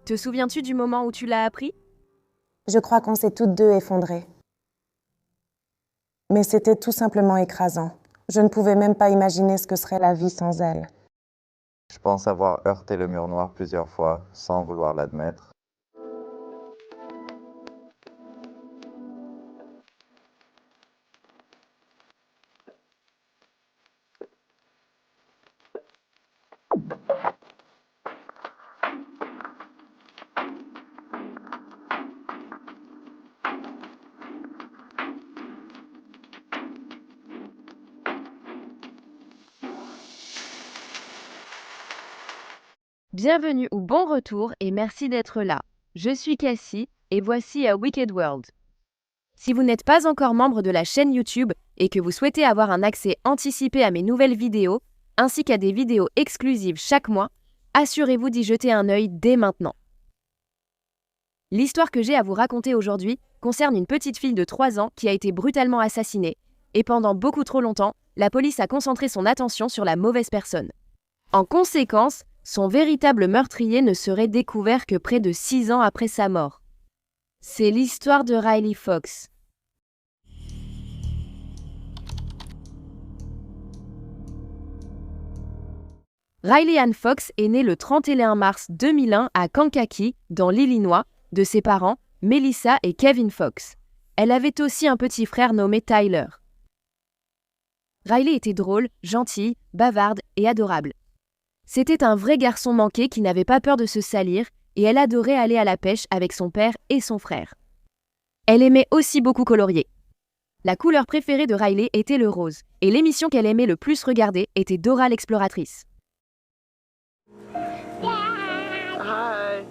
Te souviens-tu du moment où tu l'as appris? Je crois qu'on s'est toutes deux effondrées. Mais c'était tout simplement écrasant. Je ne pouvais même pas imaginer ce que serait la vie sans elle. Je pense avoir heurté le mur noir plusieurs fois, sans vouloir l'admettre. Bienvenue ou bon retour et merci d'être là. Je suis Cassie et voici A Wicked World. Si vous n'êtes pas encore membre de la chaîne YouTube et que vous souhaitez avoir un accès anticipé à mes nouvelles vidéos, ainsi qu'à des vidéos exclusives chaque mois, assurez-vous d'y jeter un œil dès maintenant. L'histoire que j'ai à vous raconter aujourd'hui concerne une petite fille de 3 ans qui a été brutalement assassinée, et pendant beaucoup trop longtemps, la police a concentré son attention sur la mauvaise personne. En conséquence, son véritable meurtrier ne serait découvert que près de 6 ans après sa mort. C'est l'histoire de Riley Fox. Riley Ann Fox est née le 31 mars 2001 à Kankakee, dans l'Illinois, de ses parents, Melissa et Kevin Fox. Elle avait aussi un petit frère nommé Tyler. Riley était drôle, gentille, bavarde et adorable. C'était un vrai garçon manqué qui n'avait pas peur de se salir et elle adorait aller à la pêche avec son père et son frère. Elle aimait aussi beaucoup colorier. La couleur préférée de Riley était le rose et l'émission qu'elle aimait le plus regarder était Dora l'exploratrice. Hi.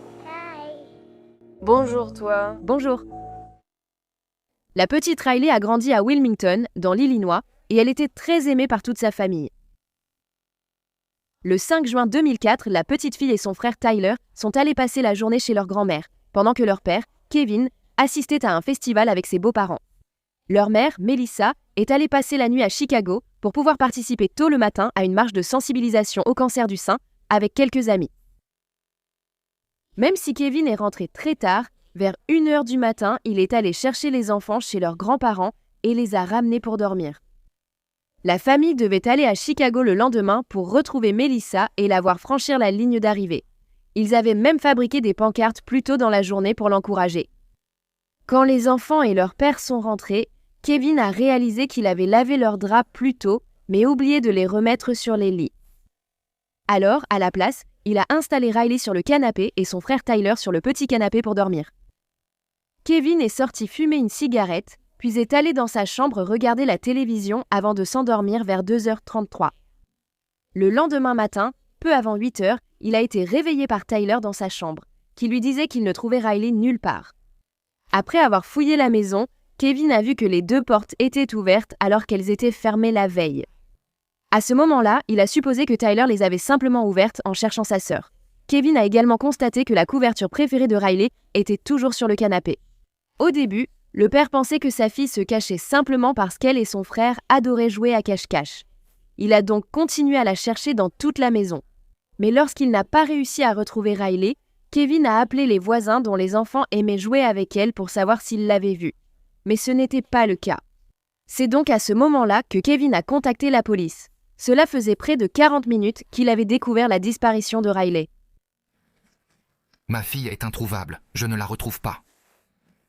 Bonjour toi. Bonjour. La petite Riley a grandi à Wilmington, dans l'Illinois, et elle était très aimée par toute sa famille. Le 5 juin 2004, la petite fille et son frère Tyler sont allés passer la journée chez leur grand-mère, pendant que leur père, Kevin, assistait à un festival avec ses beaux-parents. Leur mère, Melissa, est allée passer la nuit à Chicago pour pouvoir participer tôt le matin à une marche de sensibilisation au cancer du sein avec quelques amis. Même si Kevin est rentré très tard, vers 1h du matin, il est allé chercher les enfants chez leurs grands-parents et les a ramenés pour dormir. La famille devait aller à Chicago le lendemain pour retrouver Melissa et la voir franchir la ligne d'arrivée. Ils avaient même fabriqué des pancartes plus tôt dans la journée pour l'encourager. Quand les enfants et leur père sont rentrés, Kevin a réalisé qu'il avait lavé leurs draps plus tôt, mais oublié de les remettre sur les lits. Alors, à la place, il a installé Riley sur le canapé et son frère Tyler sur le petit canapé pour dormir. Kevin est sorti fumer une cigarette, puis est allé dans sa chambre regarder la télévision avant de s'endormir vers 2h33. Le lendemain matin, peu avant 8h, il a été réveillé par Tyler dans sa chambre, qui lui disait qu'il ne trouvait Riley nulle part. Après avoir fouillé la maison, Kevin a vu que les 2 portes étaient ouvertes alors qu'elles étaient fermées la veille. À ce moment-là, il a supposé que Tyler les avait simplement ouvertes en cherchant sa sœur. Kevin a également constaté que la couverture préférée de Riley était toujours sur le canapé. Au début, le père pensait que sa fille se cachait simplement parce qu'elle et son frère adoraient jouer à cache-cache. Il a donc continué à la chercher dans toute la maison. Mais lorsqu'il n'a pas réussi à retrouver Riley, Kevin a appelé les voisins dont les enfants aimaient jouer avec elle pour savoir s'ils l'avaient vue. Mais ce n'était pas le cas. C'est donc à ce moment-là que Kevin a contacté la police. Cela faisait près de 40 minutes qu'il avait découvert la disparition de Riley. Ma fille est introuvable. Je ne la retrouve pas.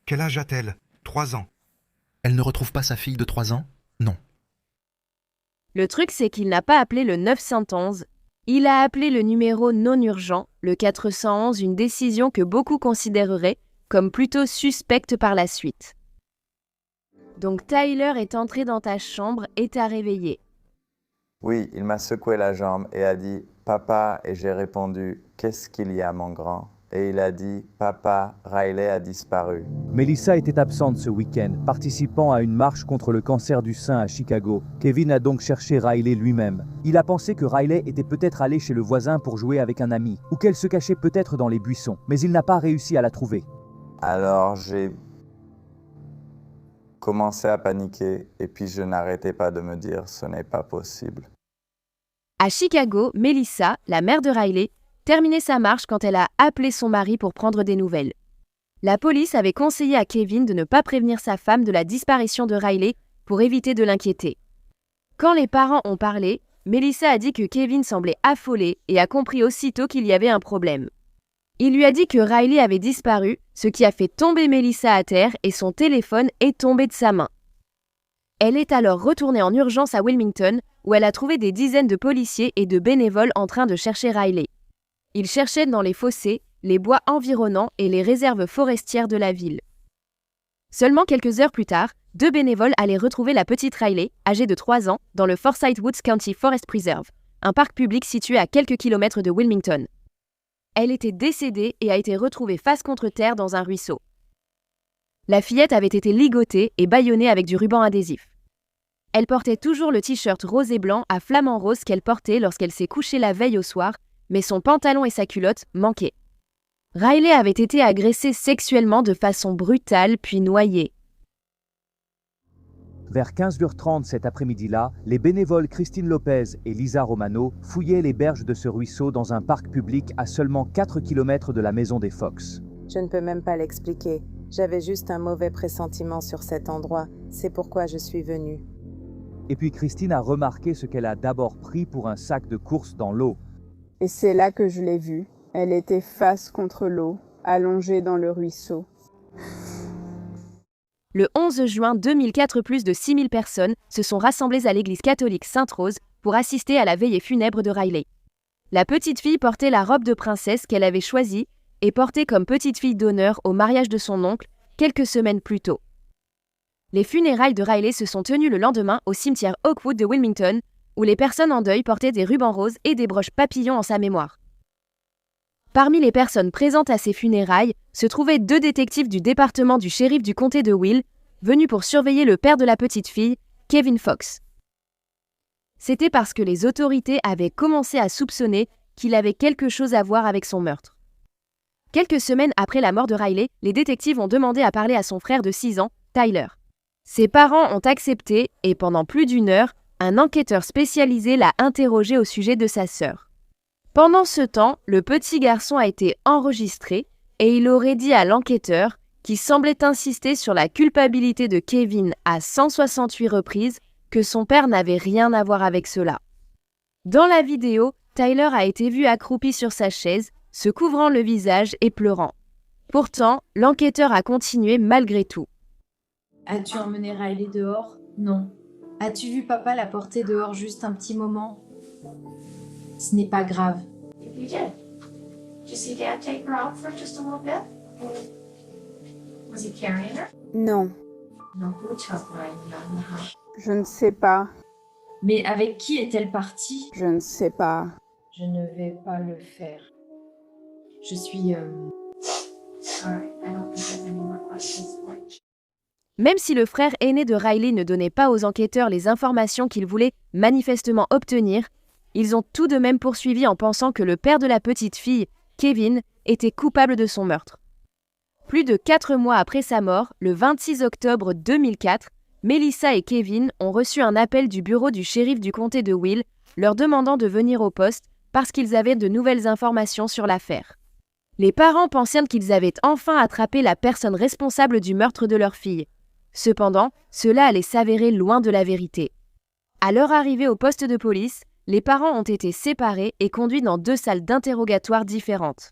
Quel âge a-t-elle ? 3 ans. Elle ne retrouve pas sa fille de 3 ans ? Non. Le truc, c'est qu'il n'a pas appelé le 911. Il a appelé le numéro non urgent, le 411, une décision que beaucoup considéreraient comme plutôt suspecte par la suite. Donc Tyler est entré dans ta chambre et t'a réveillé. Oui, il m'a secoué la jambe et a dit « Papa » et j'ai répondu « Qu'est-ce qu'il y a, mon grand ?» Et il a dit « Papa, Riley a disparu. » Melissa était absente ce week-end, participant à une marche contre le cancer du sein à Chicago. Kevin a donc cherché Riley lui-même. Il a pensé que Riley était peut-être allée chez le voisin pour jouer avec un ami, ou qu'elle se cachait peut-être dans les buissons, mais il n'a pas réussi à la trouver. Alors j'ai commencé à paniquer et puis je n'arrêtais pas de me dire « Ce n'est pas possible. » À Chicago, Melissa, la mère de Riley, terminé sa marche quand elle a appelé son mari pour prendre des nouvelles. La police avait conseillé à Kevin de ne pas prévenir sa femme de la disparition de Riley pour éviter de l'inquiéter. Quand les parents ont parlé, Melissa a dit que Kevin semblait affolé et a compris aussitôt qu'il y avait un problème. Il lui a dit que Riley avait disparu, ce qui a fait tomber Melissa à terre et son téléphone est tombé de sa main. Elle est alors retournée en urgence à Wilmington, où elle a trouvé des dizaines de policiers et de bénévoles en train de chercher Riley. Ils cherchaient dans les fossés, les bois environnants et les réserves forestières de la ville. Seulement quelques heures plus tard, 2 bénévoles allaient retrouver la petite Riley, âgée de 3 ans, dans le Forsyth Woods County Forest Preserve, un parc public situé à quelques kilomètres de Wilmington. Elle était décédée et a été retrouvée face contre terre dans un ruisseau. La fillette avait été ligotée et bâillonnée avec du ruban adhésif. Elle portait toujours le t-shirt rose et blanc à flamant rose qu'elle portait lorsqu'elle s'est couchée la veille au soir, mais son pantalon et sa culotte manquaient. Riley avait été agressée sexuellement de façon brutale puis noyée. Vers 15h30 cet après-midi-là, les bénévoles Christine Lopez et Lisa Romano fouillaient les berges de ce ruisseau dans un parc public à seulement 4 km de la maison des Fox. Je ne peux même pas l'expliquer. J'avais juste un mauvais pressentiment sur cet endroit. C'est pourquoi je suis venue. Et puis Christine a remarqué ce qu'elle a d'abord pris pour un sac de course dans l'eau. Et c'est là que je l'ai vue. Elle était face contre l'eau, allongée dans le ruisseau. Le 11 juin 2004, plus de 6000 personnes se sont rassemblées à l'église catholique Sainte-Rose pour assister à la veillée funèbre de Riley. La petite fille portait la robe de princesse qu'elle avait choisie et portée comme petite fille d'honneur au mariage de son oncle quelques semaines plus tôt. Les funérailles de Riley se sont tenues le lendemain au cimetière Oakwood de Wilmington, où les personnes en deuil portaient des rubans roses et des broches papillons en sa mémoire. Parmi les personnes présentes à ces funérailles se trouvaient 2 détectives du département du shérif du comté de Will, venus pour surveiller le père de la petite fille, Kevin Fox. C'était parce que les autorités avaient commencé à soupçonner qu'il avait quelque chose à voir avec son meurtre. Quelques semaines après la mort de Riley, les détectives ont demandé à parler à son frère de 6 ans, Tyler. Ses parents ont accepté et pendant plus d'1 heure, un enquêteur spécialisé l'a interrogé au sujet de sa sœur. Pendant ce temps, le petit garçon a été enregistré et il aurait dit à l'enquêteur, qui semblait insister sur la culpabilité de Kevin à 168 reprises, que son père n'avait rien à voir avec cela. Dans la vidéo, Tyler a été vu accroupi sur sa chaise, se couvrant le visage et pleurant. Pourtant, l'enquêteur a continué malgré tout. As-tu emmené Riley dehors? Non. As-tu vu papa la porter dehors juste un petit moment? Ce n'est pas grave. If you did. Did you see Dad take her out for just a little bit? Was he carrying her? Non, No, who took Riley out of the house? je ne sais pas. Mais avec qui est-elle partie? Je ne sais pas. Je ne vais pas le faire. Je suis... Alright, I don't think there's any more questions for you. Même si le frère aîné de Riley ne donnait pas aux enquêteurs les informations qu'ils voulaient manifestement obtenir, ils ont tout de même poursuivi en pensant que le père de la petite fille, Kevin, était coupable de son meurtre. Plus de 4 mois après sa mort, le 26 octobre 2004, Melissa et Kevin ont reçu un appel du bureau du shérif du comté de Will, leur demandant de venir au poste parce qu'ils avaient de nouvelles informations sur l'affaire. Les parents pensaient qu'ils avaient enfin attrapé la personne responsable du meurtre de leur fille. Cependant, cela allait s'avérer loin de la vérité. À leur arrivée au poste de police, les parents ont été séparés et conduits dans 2 salles d'interrogatoire différentes.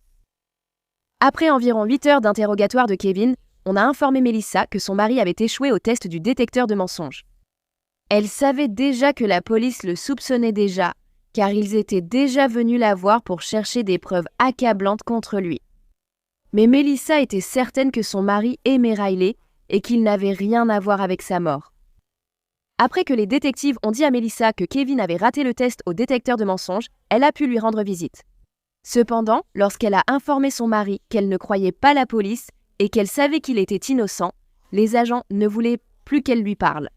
Après environ 8 heures d'interrogatoire de Kevin, on a informé Melissa que son mari avait échoué au test du détecteur de mensonges. Elle savait déjà que la police le soupçonnait déjà, car ils étaient déjà venus la voir pour chercher des preuves accablantes contre lui. Mais Melissa était certaine que son mari aimait Riley et qu'il n'avait rien à voir avec sa mort. Après que les détectives ont dit à Melissa que Kevin avait raté le test au détecteur de mensonges, elle a pu lui rendre visite. Cependant, lorsqu'elle a informé son mari qu'elle ne croyait pas la police et qu'elle savait qu'il était innocent, les agents ne voulaient plus qu'elle lui parle.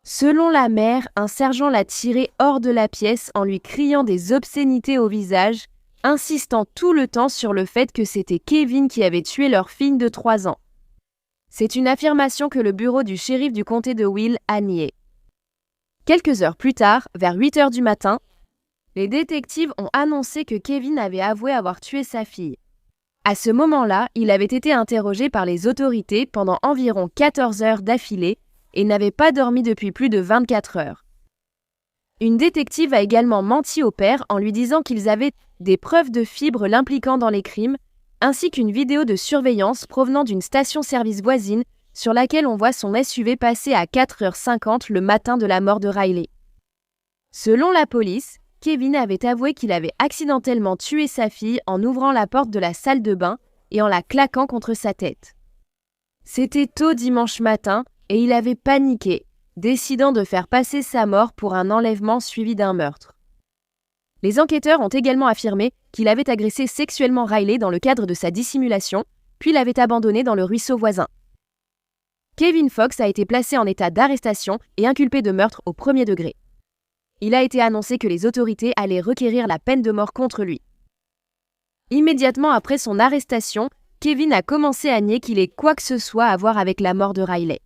Selon la mère, un sergent l'a tirée hors de la pièce en lui criant des obscénités au visage, insistant tout le temps sur le fait que c'était Kevin qui avait tué leur fille de 3 ans. C'est une affirmation que le bureau du shérif du comté de Will a niée. Quelques heures plus tard, vers 8 heures du matin, les détectives ont annoncé que Kevin avait avoué avoir tué sa fille. À ce moment-là, il avait été interrogé par les autorités pendant environ 14 heures d'affilée et n'avait pas dormi depuis plus de 24 heures. Une détective a également menti au père en lui disant qu'ils avaient des preuves de fibres l'impliquant dans les crimes, ainsi qu'une vidéo de surveillance provenant d'une station-service voisine sur laquelle on voit son SUV passer à 4h50 le matin de la mort de Riley. Selon la police, Kevin avait avoué qu'il avait accidentellement tué sa fille en ouvrant la porte de la salle de bain et en la claquant contre sa tête. C'était tôt dimanche matin et il avait paniqué, décidant de faire passer sa mort pour un enlèvement suivi d'un meurtre. Les enquêteurs ont également affirmé qu'il avait agressé sexuellement Riley dans le cadre de sa dissimulation, puis l'avait abandonné dans le ruisseau voisin. Kevin Fox a été placé en état d'arrestation et inculpé de meurtre au premier degré. Il a été annoncé que les autorités allaient requérir la peine de mort contre lui. Immédiatement après son arrestation, Kevin a commencé à nier qu'il ait quoi que ce soit à voir avec la mort de Riley.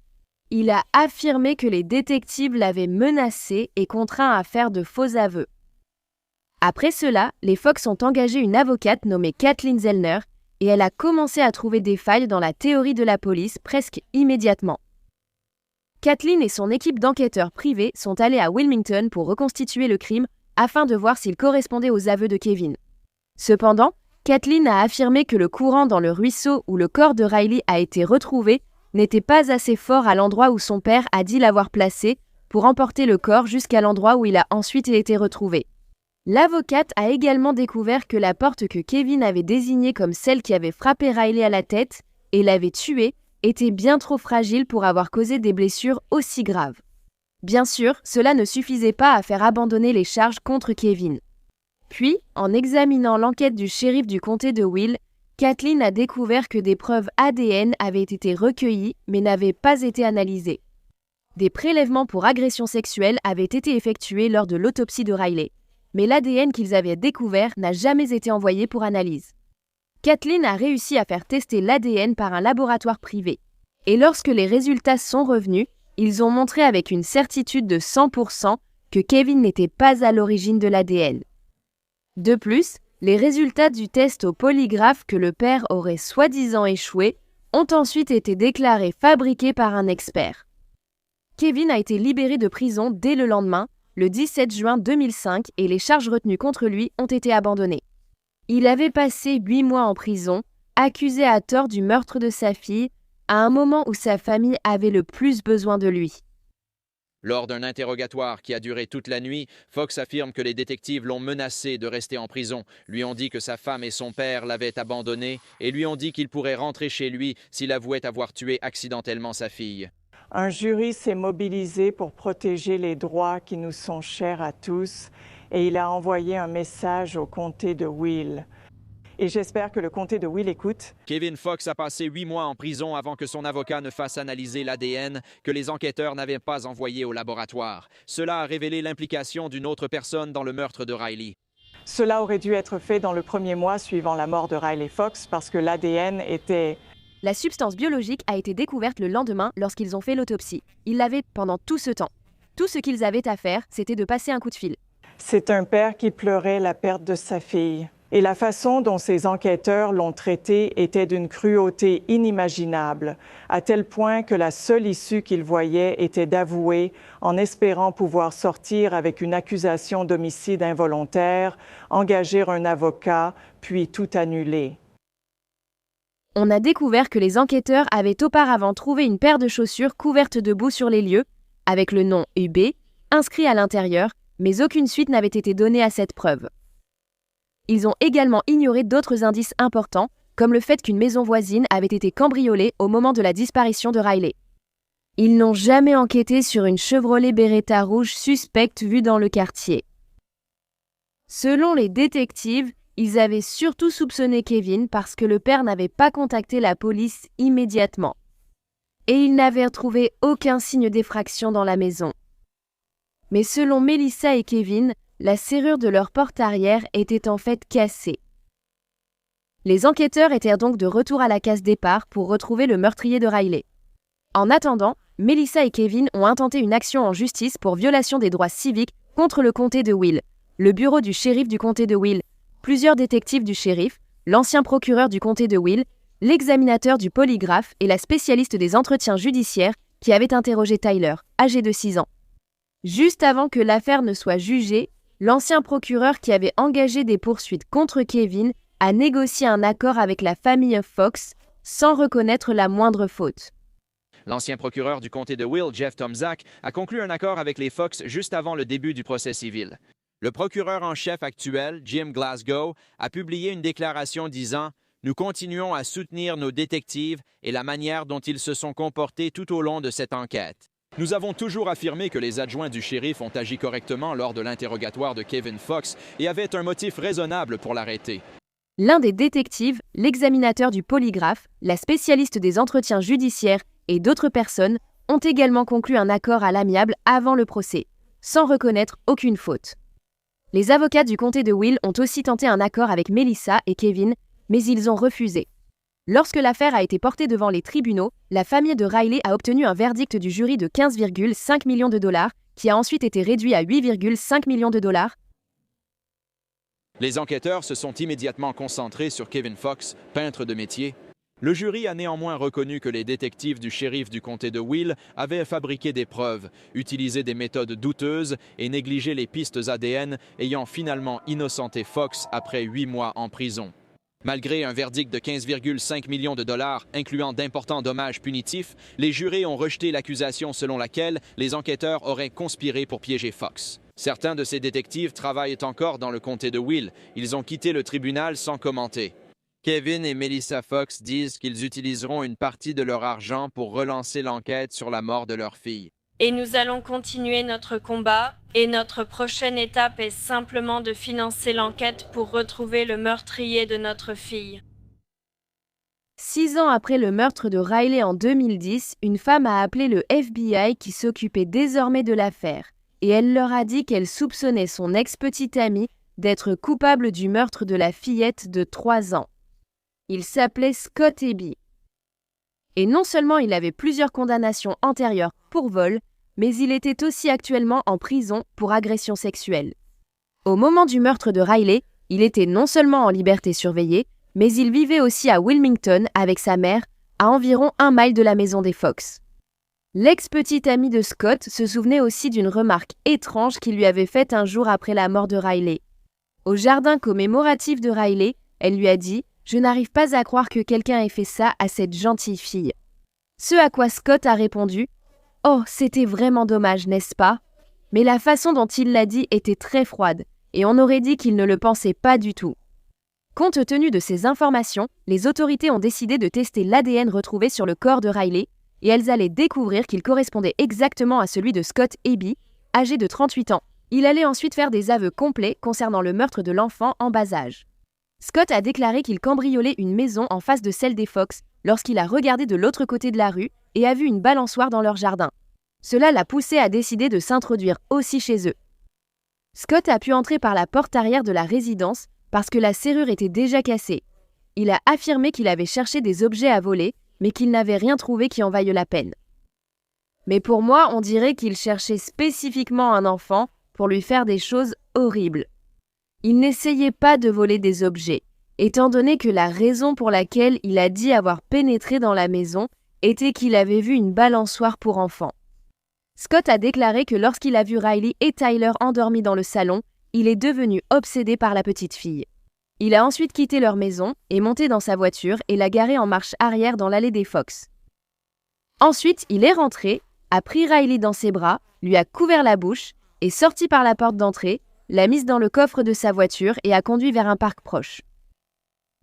Il a affirmé que les détectives l'avaient menacé et contraint à faire de faux aveux. Après cela, les Fox ont engagé une avocate nommée Kathleen Zellner et elle a commencé à trouver des failles dans la théorie de la police presque immédiatement. Kathleen et son équipe d'enquêteurs privés sont allés à Wilmington pour reconstituer le crime afin de voir s'il correspondait aux aveux de Kevin. Cependant, Kathleen a affirmé que le courant dans le ruisseau où le corps de Riley a été retrouvé n'était pas assez fort à l'endroit où son père a dit l'avoir placé pour emporter le corps jusqu'à l'endroit où il a ensuite été retrouvé. L'avocate a également découvert que la porte que Kevin avait désignée comme celle qui avait frappé Riley à la tête et l'avait tué était bien trop fragile pour avoir causé des blessures aussi graves. Bien sûr, cela ne suffisait pas à faire abandonner les charges contre Kevin. Puis, en examinant l'enquête du shérif du comté de Will, Kathleen a découvert que des preuves ADN avaient été recueillies mais n'avaient pas été analysées. Des prélèvements pour agression sexuelle avaient été effectués lors de l'autopsie de Riley, mais l'ADN qu'ils avaient découvert n'a jamais été envoyé pour analyse. Kathleen a réussi à faire tester l'ADN par un laboratoire privé. Et lorsque les résultats sont revenus, ils ont montré avec une certitude de 100% que Kevin n'était pas à l'origine de l'ADN. De plus, les résultats du test au polygraphe que le père aurait soi-disant échoué ont ensuite été déclarés fabriqués par un expert. Kevin a été libéré de prison dès le lendemain, le 17 juin 2005, et les charges retenues contre lui ont été abandonnées. Il avait passé 8 mois en prison, accusé à tort du meurtre de sa fille, à un moment où sa famille avait le plus besoin de lui. Lors d'un interrogatoire qui a duré toute la nuit, Fox affirme que les détectives l'ont menacé de rester en prison, lui ont dit que sa femme et son père l'avaient abandonné et lui ont dit qu'il pourrait rentrer chez lui s'il avouait avoir tué accidentellement sa fille. Un jury s'est mobilisé pour protéger les droits qui nous sont chers à tous et il a envoyé un message au comté de Will. Et j'espère que le comté de Will écoute. Kevin Fox a passé 8 mois en prison avant que son avocat ne fasse analyser l'ADN que les enquêteurs n'avaient pas envoyé au laboratoire. Cela a révélé l'implication d'une autre personne dans le meurtre de Riley. Cela aurait dû être fait dans le premier mois suivant la mort de Riley Fox parce que l'ADN était... La substance biologique a été découverte le lendemain lorsqu'ils ont fait l'autopsie. Ils l'avaient pendant tout ce temps. Tout ce qu'ils avaient à faire, c'était de passer un coup de fil. C'est un père qui pleurait la perte de sa fille. Et la façon dont ces enquêteurs l'ont traité était d'une cruauté inimaginable, à tel point que la seule issue qu'ils voyaient était d'avouer, en espérant pouvoir sortir avec une accusation d'homicide involontaire, engager un avocat, puis tout annuler. On a découvert que les enquêteurs avaient auparavant trouvé une paire de chaussures couvertes de boue sur les lieux, avec le nom UB, inscrit à l'intérieur, mais aucune suite n'avait été donnée à cette preuve. Ils ont également ignoré d'autres indices importants, comme le fait qu'une maison voisine avait été cambriolée au moment de la disparition de Riley. Ils n'ont jamais enquêté sur une Chevrolet Beretta rouge suspecte vue dans le quartier. Selon les détectives, ils avaient surtout soupçonné Kevin parce que le père n'avait pas contacté la police immédiatement. Et ils n'avaient retrouvé aucun signe d'effraction dans la maison. Mais selon Melissa et Kevin, la serrure de leur porte arrière était en fait cassée. Les enquêteurs étaient donc de retour à la case départ pour retrouver le meurtrier de Riley. En attendant, Melissa et Kevin ont intenté une action en justice pour violation des droits civiques contre le comté de Will, le bureau du shérif du comté de Will, plusieurs détectives du shérif, l'ancien procureur du comté de Will, l'examinateur du polygraphe et la spécialiste des entretiens judiciaires qui avait interrogé Tyler, âgé de 6 ans. Juste avant que l'affaire ne soit jugée, l'ancien procureur qui avait engagé des poursuites contre Kevin a négocié un accord avec la famille Fox sans reconnaître la moindre faute. L'ancien procureur du comté de Will, Jeff Tomczak, a conclu un accord avec les Fox juste avant le début du procès civil. Le procureur en chef actuel, Jim Glasgow, a publié une déclaration disant « Nous continuons à soutenir nos détectives et la manière dont ils se sont comportés tout au long de cette enquête. Nous avons toujours affirmé que les adjoints du shérif ont agi correctement lors de l'interrogatoire de Kevin Fox et avaient un motif raisonnable pour l'arrêter. » L'un des détectives, l'examinateur du polygraphe, la spécialiste des entretiens judiciaires et d'autres personnes ont également conclu un accord à l'amiable avant le procès, sans reconnaître aucune faute. Les avocats du comté de Will ont aussi tenté un accord avec Melissa et Kevin, mais ils ont refusé. Lorsque l'affaire a été portée devant les tribunaux, la famille de Riley a obtenu un verdict du jury de 15,5 millions de dollars, qui a ensuite été réduit à 8,5 millions de dollars. Les enquêteurs se sont immédiatement concentrés sur Kevin Fox, peintre de métier. Le jury a néanmoins reconnu que les détectives du shérif du comté de Will avaient fabriqué des preuves, utilisé des méthodes douteuses et négligé les pistes ADN, ayant finalement innocenté Fox après 8 mois en prison. Malgré un verdict de 15,5 millions de dollars, incluant d'importants dommages punitifs, les jurés ont rejeté l'accusation selon laquelle les enquêteurs auraient conspiré pour piéger Fox. Certains de ces détectives travaillent encore dans le comté de Will. Ils ont quitté le tribunal sans commenter. Kevin et Melissa Fox disent qu'ils utiliseront une partie de leur argent pour relancer l'enquête sur la mort de leur fille. Et nous allons continuer notre combat, et notre prochaine étape est simplement de financer l'enquête pour retrouver le meurtrier de notre fille. 6 ans après le meurtre de Riley en 2010, une femme a appelé le FBI qui s'occupait désormais de l'affaire, et elle leur a dit qu'elle soupçonnait son ex-petite amie d'être coupable du meurtre de la fillette de 3 ans. Il s'appelait Scott Eby. Et non seulement il avait plusieurs condamnations antérieures pour vol, mais il était aussi actuellement en prison pour agression sexuelle. Au moment du meurtre de Riley, il était non seulement en liberté surveillée, mais il vivait aussi à Wilmington avec sa mère, à environ 1 mile de la maison des Fox. L'ex-petite amie de Scott se souvenait aussi d'une remarque étrange qu'il lui avait faite un jour après la mort de Riley. Au jardin commémoratif de Riley, elle lui a dit « Je n'arrive pas à croire que quelqu'un ait fait ça à cette gentille fille. » Ce à quoi Scott a répondu « Oh, c'était vraiment dommage, n'est-ce pas ?» Mais la façon dont il l'a dit était très froide, et on aurait dit qu'il ne le pensait pas du tout. Compte tenu de ces informations, les autorités ont décidé de tester l'ADN retrouvé sur le corps de Riley, et elles allaient découvrir qu'il correspondait exactement à celui de Scott Eby, âgé de 38 ans. Il allait ensuite faire des aveux complets concernant le meurtre de l'enfant en bas âge. Scott a déclaré qu'il cambriolait une maison en face de celle des Fox lorsqu'il a regardé de l'autre côté de la rue et a vu une balançoire dans leur jardin. Cela l'a poussé à décider de s'introduire aussi chez eux. Scott a pu entrer par la porte arrière de la résidence parce que la serrure était déjà cassée. Il a affirmé qu'il avait cherché des objets à voler, mais qu'il n'avait rien trouvé qui en vaille la peine. Mais pour moi, on dirait qu'il cherchait spécifiquement un enfant pour lui faire des choses horribles. Il n'essayait pas de voler des objets, étant donné que la raison pour laquelle il a dit avoir pénétré dans la maison était qu'il avait vu une balançoire pour enfants. Scott a déclaré que lorsqu'il a vu Riley et Tyler endormis dans le salon, il est devenu obsédé par la petite fille. Il a ensuite quitté leur maison, est monté dans sa voiture et l'a garée en marche arrière dans l'allée des Fox. Ensuite, il est rentré, a pris Riley dans ses bras, lui a couvert la bouche, est sorti par la porte d'entrée, l'a mise dans le coffre de sa voiture et a conduit vers un parc proche.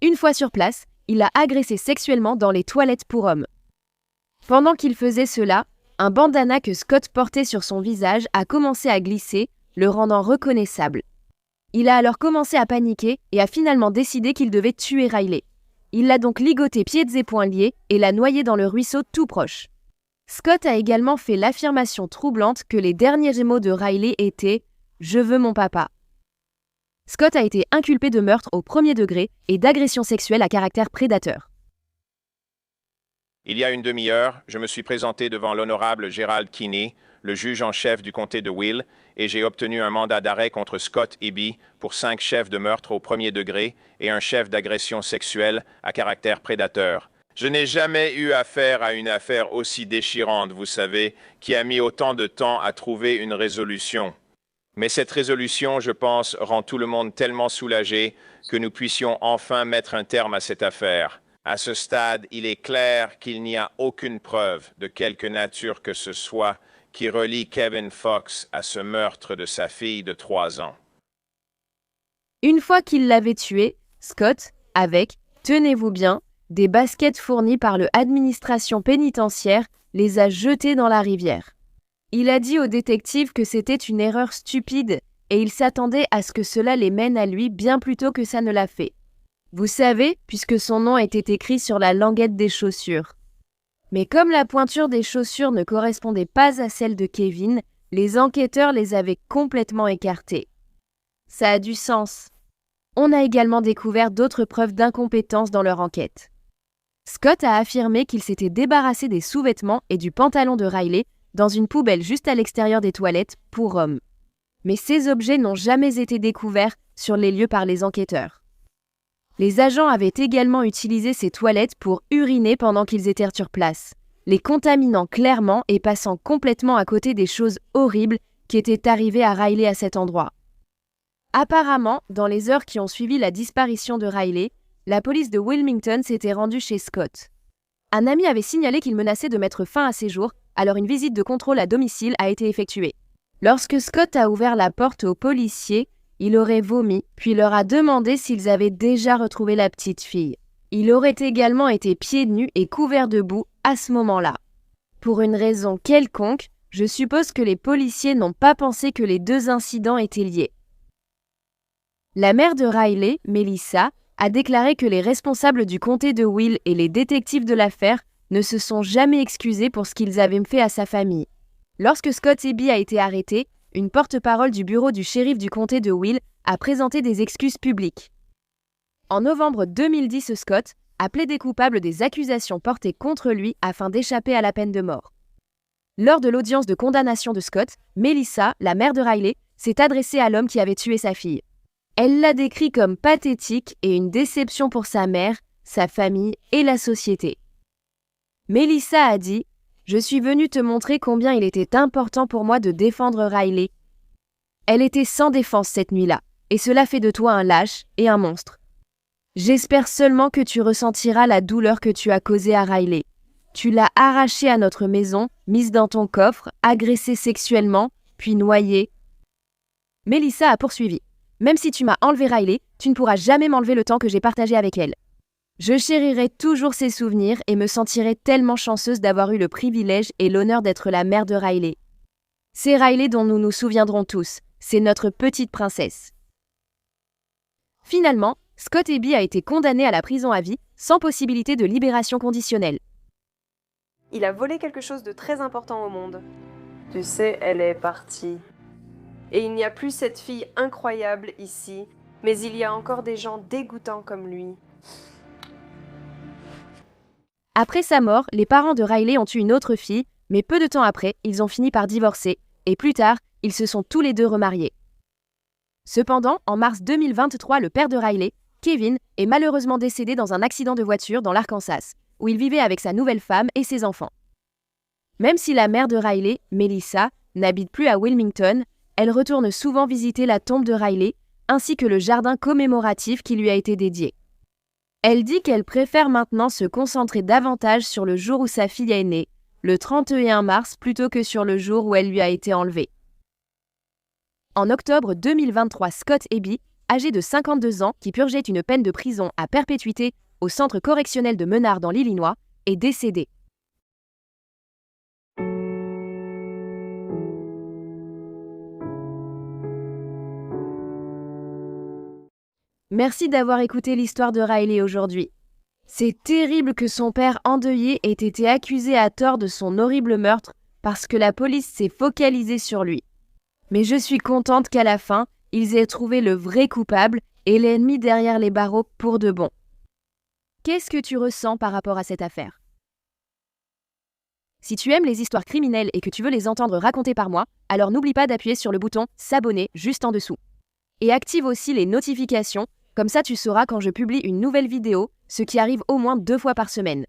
Une fois sur place, il l'a agressé sexuellement dans les toilettes pour hommes. Pendant qu'il faisait cela, un bandana que Scott portait sur son visage a commencé à glisser, le rendant reconnaissable. Il a alors commencé à paniquer et a finalement décidé qu'il devait tuer Riley. Il l'a donc ligoté pieds et poings liés et l'a noyé dans le ruisseau tout proche. Scott a également fait l'affirmation troublante que les derniers mots de Riley étaient « Je veux mon papa ». Scott a été inculpé de meurtre au premier degré et d'agression sexuelle à caractère prédateur. Il y a une demi-heure, je me suis présenté devant l'honorable Gerald Kinney, le juge en chef du comté de Will, et j'ai obtenu un mandat d'arrêt contre Scott Eby pour 5 chefs de meurtre au premier degré et un chef d'agression sexuelle à caractère prédateur. Je n'ai jamais eu affaire à une affaire aussi déchirante, vous savez, qui a mis autant de temps à trouver une résolution. Mais cette résolution, je pense, rend tout le monde tellement soulagé que nous puissions enfin mettre un terme à cette affaire. À ce stade, il est clair qu'il n'y a aucune preuve de quelque nature que ce soit qui relie Kevin Fox à ce meurtre de sa fille de 3 ans. Une fois qu'il l'avait tué, Scott, avec, tenez-vous bien, des baskets fournies par l'administration pénitentiaire, les a jetées dans la rivière. Il a dit au détective que c'était une erreur stupide et il s'attendait à ce que cela les mène à lui bien plus tôt que ça ne l'a fait. Vous savez, puisque son nom était écrit sur la languette des chaussures. Mais comme la pointure des chaussures ne correspondait pas à celle de Kevin, les enquêteurs les avaient complètement écartées. Ça a du sens. On a également découvert d'autres preuves d'incompétence dans leur enquête. Scott a affirmé qu'il s'était débarrassé des sous-vêtements et du pantalon de Riley dans une poubelle juste à l'extérieur des toilettes pour hommes. Mais ces objets n'ont jamais été découverts sur les lieux par les enquêteurs. Les agents avaient également utilisé ces toilettes pour uriner pendant qu'ils étaient sur place, les contaminant clairement et passant complètement à côté des choses horribles qui étaient arrivées à Riley à cet endroit. Apparemment, dans les heures qui ont suivi la disparition de Riley, la police de Wilmington s'était rendue chez Scott. Un ami avait signalé qu'il menaçait de mettre fin à ses jours, alors une visite de contrôle à domicile a été effectuée. Lorsque Scott a ouvert la porte aux policiers, il aurait vomi, puis leur a demandé s'ils avaient déjà retrouvé la petite fille. Il aurait également été pieds nus et couvert de boue à ce moment-là. Pour une raison quelconque, je suppose que les policiers n'ont pas pensé que les deux incidents étaient liés. La mère de Riley, Melissa, a déclaré que les responsables du comté de Will et les détectives de l'affaire ne se sont jamais excusés pour ce qu'ils avaient fait à sa famille. Lorsque Scott Eby a été arrêté, une porte-parole du bureau du shérif du comté de Will a présenté des excuses publiques. En novembre 2010, Scott a plaidé coupable des accusations portées contre lui afin d'échapper à la peine de mort. Lors de l'audience de condamnation de Scott, Melissa, la mère de Riley, s'est adressée à l'homme qui avait tué sa fille. Elle l'a décrit comme pathétique et une déception pour sa mère, sa famille et la société. Melissa a dit « Je suis venue te montrer combien il était important pour moi de défendre Riley. Elle était sans défense cette nuit-là, et cela fait de toi un lâche et un monstre. J'espère seulement que tu ressentiras la douleur que tu as causée à Riley. Tu l'as arrachée à notre maison, mise dans ton coffre, agressée sexuellement, puis noyée. » Melissa a poursuivi. Même si tu m'as enlevé Riley, tu ne pourras jamais m'enlever le temps que j'ai partagé avec elle. Je chérirai toujours ses souvenirs et me sentirai tellement chanceuse d'avoir eu le privilège et l'honneur d'être la mère de Riley. C'est Riley dont nous nous souviendrons tous. C'est notre petite princesse. Finalement, Scott Eby a été condamné à la prison à vie, sans possibilité de libération conditionnelle. Il a volé quelque chose de très important au monde. Tu sais, elle est partie. Et il n'y a plus cette fille incroyable ici, mais il y a encore des gens dégoûtants comme lui. Après sa mort, les parents de Riley ont eu une autre fille, mais peu de temps après, ils ont fini par divorcer, et plus tard, ils se sont tous les deux remariés. Cependant, en mars 2023, le père de Riley, Kevin, est malheureusement décédé dans un accident de voiture dans l'Arkansas, où il vivait avec sa nouvelle femme et ses enfants. Même si la mère de Riley, Melissa, n'habite plus à Wilmington, elle retourne souvent visiter la tombe de Riley, ainsi que le jardin commémoratif qui lui a été dédié. Elle dit qu'elle préfère maintenant se concentrer davantage sur le jour où sa fille est née, le 31 mars, plutôt que sur le jour où elle lui a été enlevée. En octobre 2023, Scott Eby, âgé de 52 ans, qui purgeait une peine de prison à perpétuité au centre correctionnel de Menard dans l'Illinois, est décédé. Merci d'avoir écouté l'histoire de Riley aujourd'hui. C'est terrible que son père endeuillé ait été accusé à tort de son horrible meurtre parce que la police s'est focalisée sur lui. Mais je suis contente qu'à la fin, ils aient trouvé le vrai coupable et l'ennemi derrière les barreaux pour de bon. Qu'est-ce que tu ressens par rapport à cette affaire ? Si tu aimes les histoires criminelles et que tu veux les entendre racontées par moi, alors n'oublie pas d'appuyer sur le bouton s'abonner juste en dessous. Et active aussi les notifications, comme ça tu sauras quand je publie une nouvelle vidéo, ce qui arrive au moins 2 fois par semaine.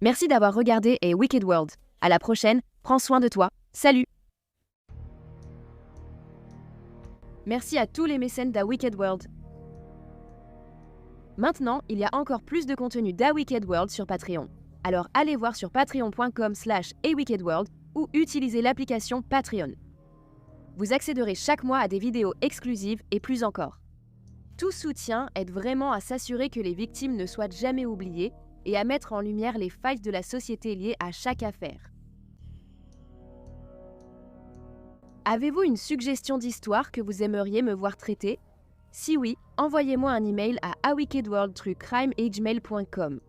Merci d'avoir regardé A Wicked World. À la prochaine, prends soin de toi. Salut! Merci à tous les mécènes d'A Wicked World. Maintenant, il y a encore plus de contenu d'A Wicked World sur Patreon. Alors allez voir sur patreon.com/awickedworld ou utilisez l'application Patreon. Vous accéderez chaque mois à des vidéos exclusives et plus encore. Tout soutien aide vraiment à s'assurer que les victimes ne soient jamais oubliées et à mettre en lumière les failles de la société liées à chaque affaire. Avez-vous une suggestion d'histoire que vous aimeriez me voir traiter? Si oui, envoyez-moi un email à awickedworld@crimeagemail.com.